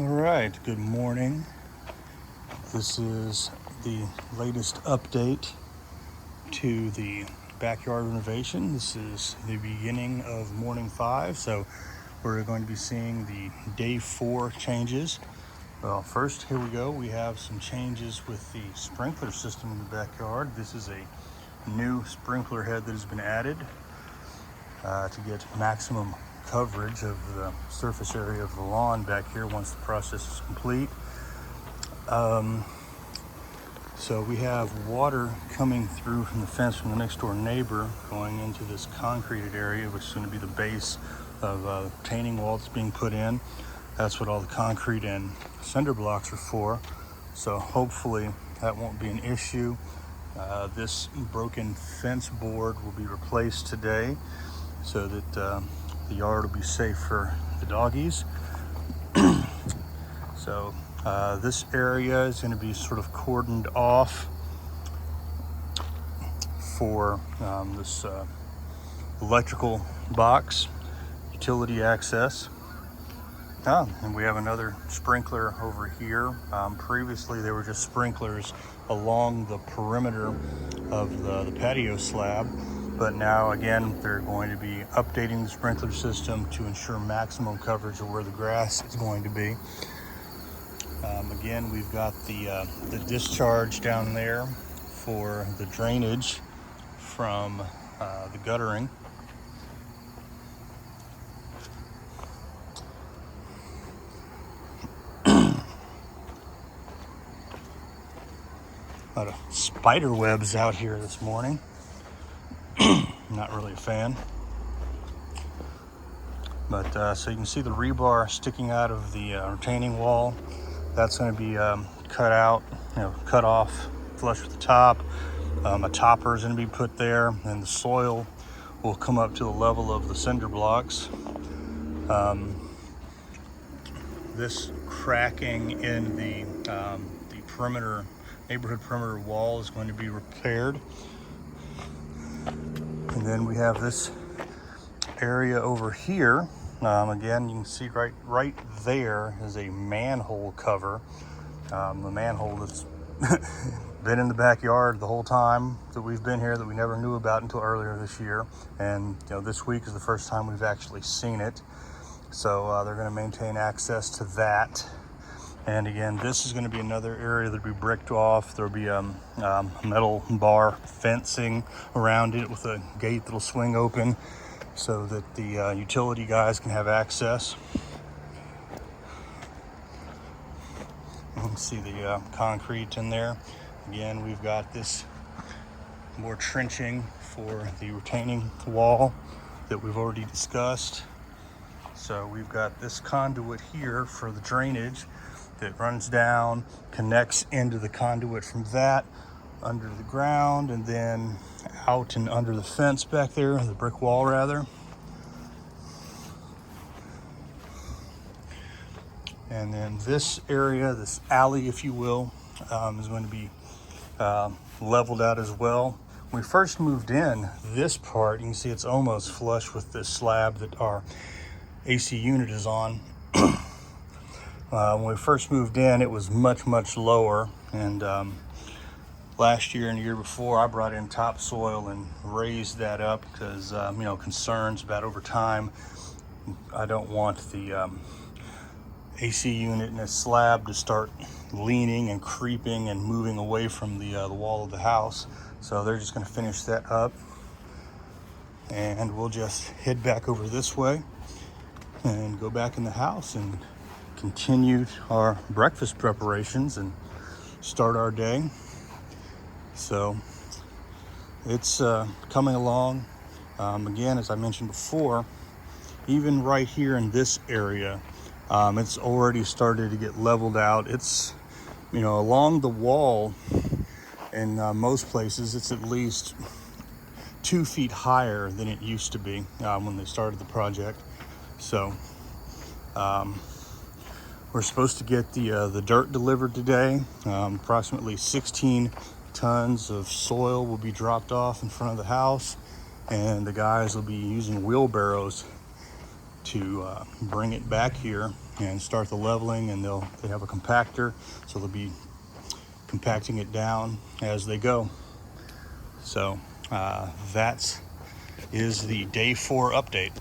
All right, good morning. This is the latest update to the backyard renovation. This is the beginning of morning 5, so we're going to be seeing the day 4 changes. Well, first, here we go. We have some changes with the sprinkler system in the backyard. This is a new sprinkler head that has been added to get maximum coverage of the surface area of the lawn back here once the process is complete. So we have water coming through from the fence from the next door neighbor going into this concreted area, which is going to be the base of the retaining wall that's being put in. That's what all the concrete and cinder blocks are for. So hopefully that won't be an issue. This broken fence board will be replaced today so that the yard will be safe for the doggies. So this area is going to be sort of cordoned off for this electrical box, utility access. And we have another sprinkler over here. Previously, there were just sprinklers along the perimeter of the patio slab, but now again, they're going to be updating the sprinkler system to ensure maximum coverage of where the grass is going to be. Again, we've got the discharge down there for the drainage from the guttering. A lot of spider webs out here this morning. Not really a fan. But so you can see the rebar sticking out of the retaining wall. That's going to be cut out, cut off flush with the top. A topper is going to be put there, and the soil will come up to the level of the cinder blocks. This cracking in the perimeter, neighborhood perimeter wall is going to be repaired. And then we have this area over here. Again, you can see right there is a manhole cover. The manhole that's been in the backyard the whole time that we've been here that we never knew about until earlier this year. And this week is the first time we've actually seen it. So they're going to maintain access to that. And again, this is going to be another area that'll be bricked off. There'll be metal bar fencing around it with a gate that'll swing open so that the utility guys can have access. You can see the concrete in there. Again, we've got this more trenching for the retaining wall that we've already discussed. So we've got this conduit here for the drainage that runs down, connects into the conduit from that under the ground, and then out and under the fence back there, the brick wall rather. And then this area, this alley, if you will, is going to be leveled out as well. When we first moved in, this part, you can see it's almost flush with this slab that our AC unit is on. When we first moved in, it was much lower, and last year and the year before, I brought in topsoil and raised that up because concerns about over time. I don't want the AC unit and this slab to start leaning and creeping and moving away from the wall of the house. So they're just going to finish that up, and we'll just head back over this way and go back in the house and continue our breakfast preparations and start our day. So it's coming along. Again, as I mentioned before, even right here in this area, it's already started to get leveled out. It's, along the wall in most places, it's at least 2 feet higher than it used to be when they started the project. So we're supposed to get the dirt delivered today. Approximately 16 tons of soil will be dropped off in front of the house, and the guys will be using wheelbarrows to bring it back here and start the leveling, and they have a compactor, so they'll be compacting it down as they go. So that is the day 4 update.